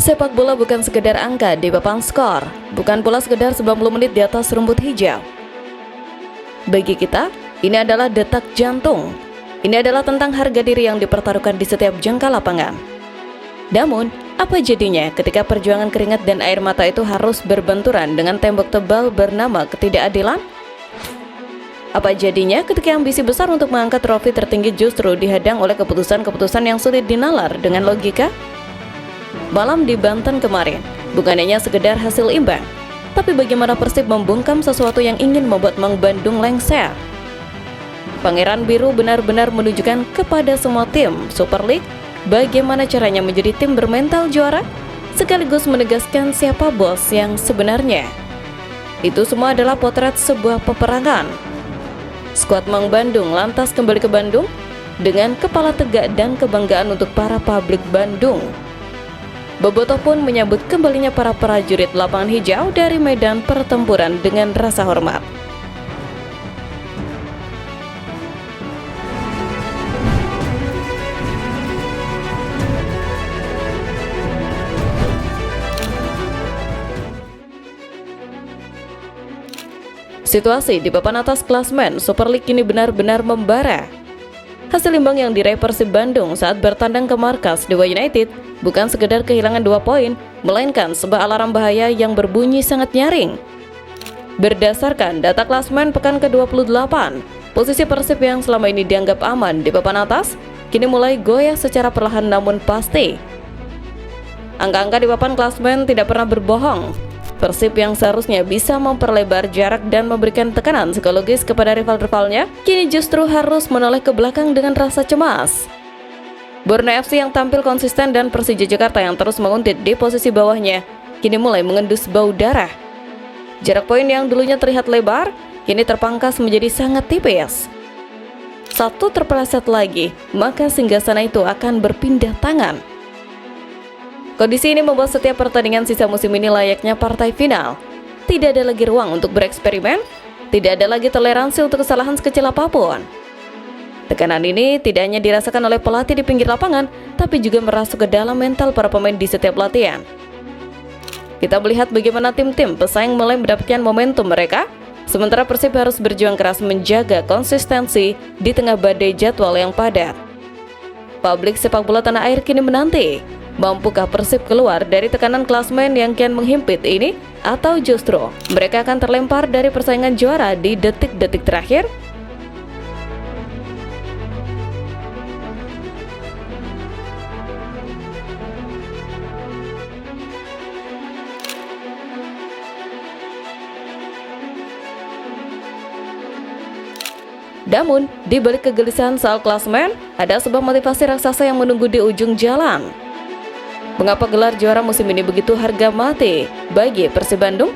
Sepak bola bukan sekedar angka di papan skor, bukan pula sekedar 90 menit di atas rumput hijau. Bagi kita, ini adalah detak jantung. Ini adalah tentang harga diri yang dipertaruhkan di setiap jengkal lapangan. Namun, apa jadinya ketika perjuangan keringat dan air mata itu harus berbenturan dengan tembok tebal bernama ketidakadilan? Apa jadinya ketika ambisi besar untuk mengangkat trofi tertinggi justru dihadang oleh keputusan-keputusan yang sulit dinalar dengan logika? Malam di Banten kemarin bukan hanya sekedar hasil imbang, tapi bagaimana Persib membungkam sesuatu yang ingin membuat Mang Bandung lengser. Pangeran Biru benar-benar menunjukkan kepada semua tim Super League bagaimana caranya menjadi tim bermental juara, sekaligus menegaskan siapa bos yang sebenarnya. Itu semua adalah potret sebuah peperangan. Skuad Mang Bandung lantas kembali ke Bandung dengan kepala tegak dan kebanggaan untuk para publik Bandung. Bobotoh pun menyambut kembalinya para prajurit lapangan hijau dari medan pertempuran dengan rasa hormat. Situasi di papan atas klasmen Super League ini benar-benar membara. Hasil imbang yang diraih Persib Bandung saat bertandang ke markas Dewa United bukan sekedar kehilangan 2 poin, melainkan sebuah alarm bahaya yang berbunyi sangat nyaring. Berdasarkan data klasmen pekan ke-28, posisi Persib yang selama ini dianggap aman di papan atas, kini mulai goyah secara perlahan namun pasti. Angka-angka di papan klasmen tidak pernah berbohong. Persib yang seharusnya bisa memperlebar jarak dan memberikan tekanan psikologis kepada rival-rivalnya, kini justru harus menoleh ke belakang dengan rasa cemas. Borneo FC yang tampil konsisten dan Persija Jakarta yang terus menguntit di posisi bawahnya, kini mulai mengendus bau darah. Jarak poin yang dulunya terlihat lebar, kini terpangkas menjadi sangat tipis. Satu terpeleset lagi, maka singgasana itu akan berpindah tangan. Kondisi ini membuat setiap pertandingan sisa musim ini layaknya partai final. Tidak ada lagi ruang untuk bereksperimen, tidak ada lagi toleransi untuk kesalahan sekecil apapun. Tekanan ini tidak hanya dirasakan oleh pelatih di pinggir lapangan, tapi juga merasuk ke dalam mental para pemain di setiap latihan. Kita melihat bagaimana tim-tim pesaing mulai mendapatkan momentum mereka, sementara Persib harus berjuang keras menjaga konsistensi di tengah badai jadwal yang padat. Publik sepak bola tanah air kini menanti, mampukah Persib keluar dari tekanan klasmen yang kian menghimpit ini, atau justru mereka akan terlempar dari persaingan juara di detik-detik terakhir? Namun, di balik kegelisahan soal klasmen, ada sebuah motivasi raksasa yang menunggu di ujung jalan. Mengapa gelar juara musim ini begitu harga mati bagi Persib Bandung?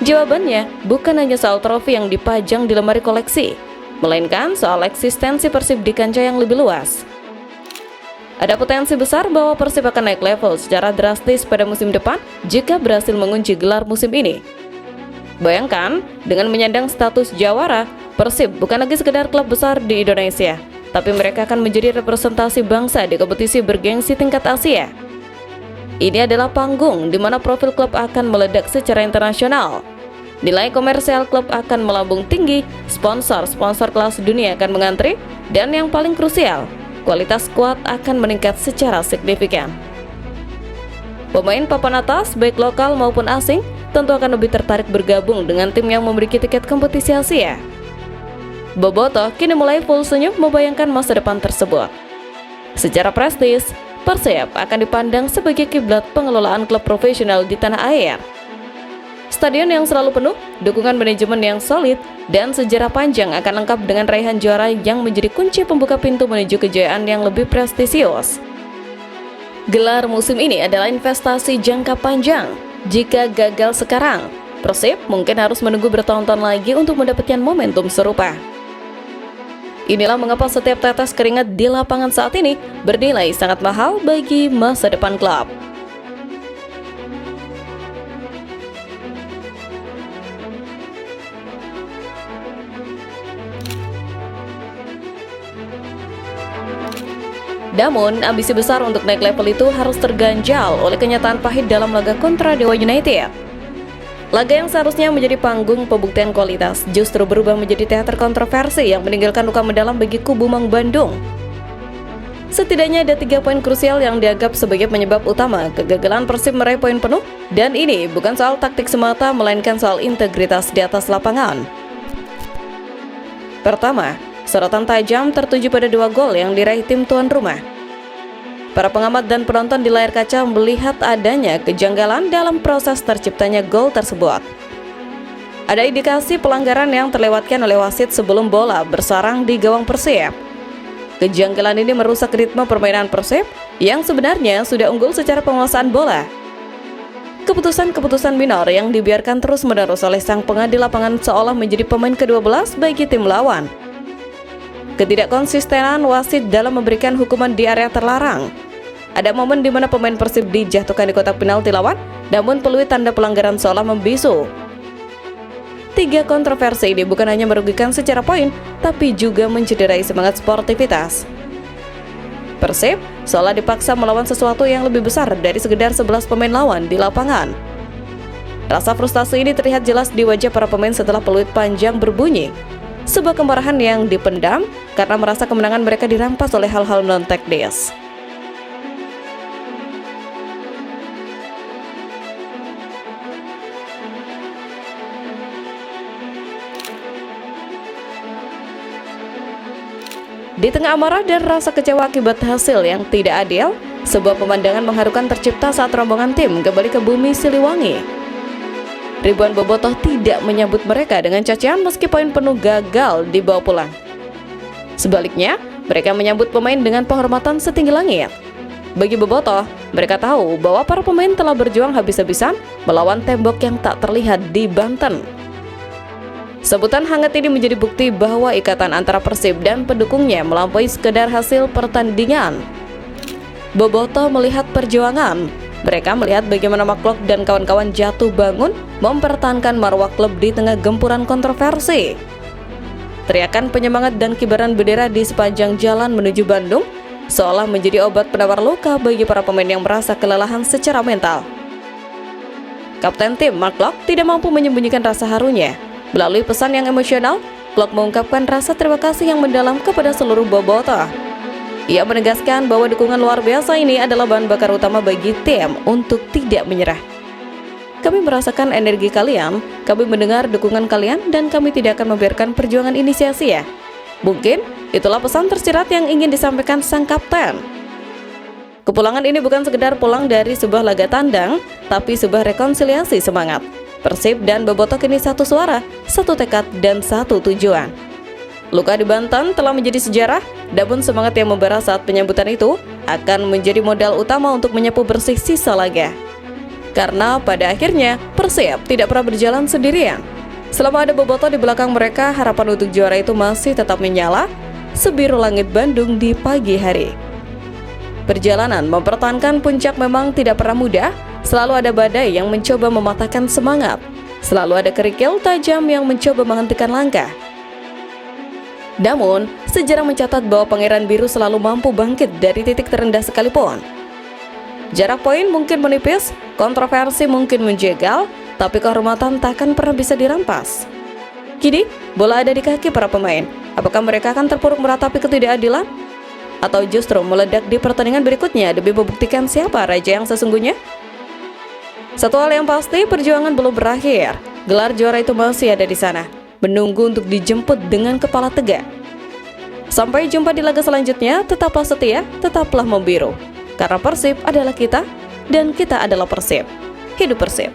Jawabannya bukan hanya soal trofi yang dipajang di lemari koleksi, melainkan soal eksistensi Persib di kancah yang lebih luas. Ada potensi besar bahwa Persib akan naik level secara drastis pada musim depan jika berhasil mengunci gelar musim ini. Bayangkan, dengan menyandang status jawara, Persib bukan lagi sekedar klub besar di Indonesia, tapi mereka akan menjadi representasi bangsa di kompetisi bergengsi tingkat Asia. Ini adalah panggung di mana profil klub akan meledak secara internasional. Nilai komersial klub akan melambung tinggi, sponsor-sponsor kelas dunia akan mengantri, dan yang paling krusial, kualitas skuad akan meningkat secara signifikan. Pemain papan atas, baik lokal maupun asing, tentu akan lebih tertarik bergabung dengan tim yang memiliki tiket kompetisi Asia. Bobotoh kini mulai full senyum membayangkan masa depan tersebut. Secara prestis, Persib akan dipandang sebagai kiblat pengelolaan klub profesional di tanah air. Stadion yang selalu penuh, dukungan manajemen yang solid, dan sejarah panjang akan lengkap dengan raihan juara yang menjadi kunci pembuka pintu menuju kejayaan yang lebih prestisius. Gelar musim ini adalah investasi jangka panjang. Jika gagal sekarang, Persib mungkin harus menunggu bertahun-tahun lagi untuk mendapatkan momentum serupa. Inilah mengapa setiap tetes keringat di lapangan saat ini bernilai sangat mahal bagi masa depan klub. Namun, ambisi besar untuk naik level itu harus terganjal oleh kenyataan pahit dalam laga kontra Dewa United. Laga yang seharusnya menjadi panggung pembuktian kualitas justru berubah menjadi teater kontroversi yang meninggalkan luka mendalam bagi kubu Mang Bandung. Setidaknya ada 3 poin krusial yang dianggap sebagai penyebab utama kegagalan Persib meraih poin penuh, dan ini bukan soal taktik semata melainkan soal integritas di atas lapangan. Pertama, sorotan tajam tertuju pada 2 gol yang diraih tim tuan rumah. Para pengamat dan penonton di layar kaca melihat adanya kejanggalan dalam proses terciptanya gol tersebut. Ada indikasi pelanggaran yang terlewatkan oleh wasit sebelum bola bersarang di gawang Persib. Kejanggalan ini merusak ritme permainan Persib yang sebenarnya sudah unggul secara penguasaan bola. Keputusan-keputusan minor yang dibiarkan terus-menerus oleh sang pengadil lapangan seolah menjadi pemain ke-12 bagi tim lawan. Ketidakkonsistenan wasit dalam memberikan hukuman di area terlarang. Ada momen di mana pemain Persib dijatuhkan di kotak penalti lawan, namun peluit tanda pelanggaran seolah membisu. 3 kontroversi ini bukan hanya merugikan secara poin, tapi juga mencederai semangat sportivitas. Persib seolah dipaksa melawan sesuatu yang lebih besar dari sekedar 11 pemain lawan di lapangan. Rasa frustasi ini terlihat jelas di wajah para pemain setelah peluit panjang berbunyi. Sebuah kemarahan yang dipendam karena merasa kemenangan mereka dirampas oleh hal-hal non-teknis. Di tengah amarah dan rasa kecewa akibat hasil yang tidak adil, sebuah pemandangan mengharukan tercipta saat rombongan tim kembali ke bumi Siliwangi. Ribuan bobotoh tidak menyambut mereka dengan cacian meski poin penuh gagal dibawa pulang. Sebaliknya, mereka menyambut pemain dengan penghormatan setinggi langit. Bagi bobotoh, mereka tahu bahwa para pemain telah berjuang habis-habisan melawan tembok yang tak terlihat di Banten. Sebutan hangat ini menjadi bukti bahwa ikatan antara Persib dan pendukungnya melampaui sekedar hasil pertandingan. Bobotoh melihat perjuangan. Mereka melihat bagaimana Maklok dan kawan-kawan jatuh bangun mempertahankan marwah klub di tengah gempuran kontroversi. Teriakan penyemangat dan kibaran bendera di sepanjang jalan menuju Bandung seolah menjadi obat penawar luka bagi para pemain yang merasa kelelahan secara mental. Kapten tim Maklok tidak mampu menyembunyikan rasa harunya. Melalui pesan yang emosional, Klok mengungkapkan rasa terima kasih yang mendalam kepada seluruh bobotoh. Ia menegaskan bahwa dukungan luar biasa ini adalah bahan bakar utama bagi tim untuk tidak menyerah. Kami merasakan energi kalian, kami mendengar dukungan kalian, dan kami tidak akan membiarkan perjuangan ini sia-sia. Mungkin itulah pesan tersirat yang ingin disampaikan sang kapten. Kepulangan ini bukan sekedar pulang dari sebuah laga tandang, tapi sebuah rekonsiliasi semangat. Persib dan bobotoh kini satu suara, satu tekad, dan satu tujuan. Luka di Banten telah menjadi sejarah, namun semangat yang membara saat penyambutan itu akan menjadi modal utama untuk menyapu bersih sisa laga. Karena pada akhirnya, Persib tidak pernah berjalan sendirian. Selama ada bobotoh di belakang mereka, harapan untuk juara itu masih tetap menyala, sebiru langit Bandung di pagi hari. Perjalanan mempertahankan puncak memang tidak pernah mudah. Selalu ada badai yang mencoba mematahkan semangat. Selalu ada kerikil tajam yang mencoba menghentikan langkah. Namun, sejarah mencatat bahwa Pangeran Biru selalu mampu bangkit dari titik terendah sekalipun. Jarak poin mungkin menipis, kontroversi mungkin menjegal, tapi kehormatan takkan pernah bisa dirampas. Kini, bola ada di kaki para pemain. Apakah mereka akan terpuruk meratapi ketidakadilan? Atau justru meledak di pertandingan berikutnya demi membuktikan siapa raja yang sesungguhnya? Satu hal yang pasti, perjuangan belum berakhir. Gelar juara itu masih ada di sana, menunggu untuk dijemput dengan kepala tegak. Sampai jumpa di laga selanjutnya, tetaplah setia, tetaplah membiru. Karena Persib adalah kita, dan kita adalah Persib. Hidup Persib!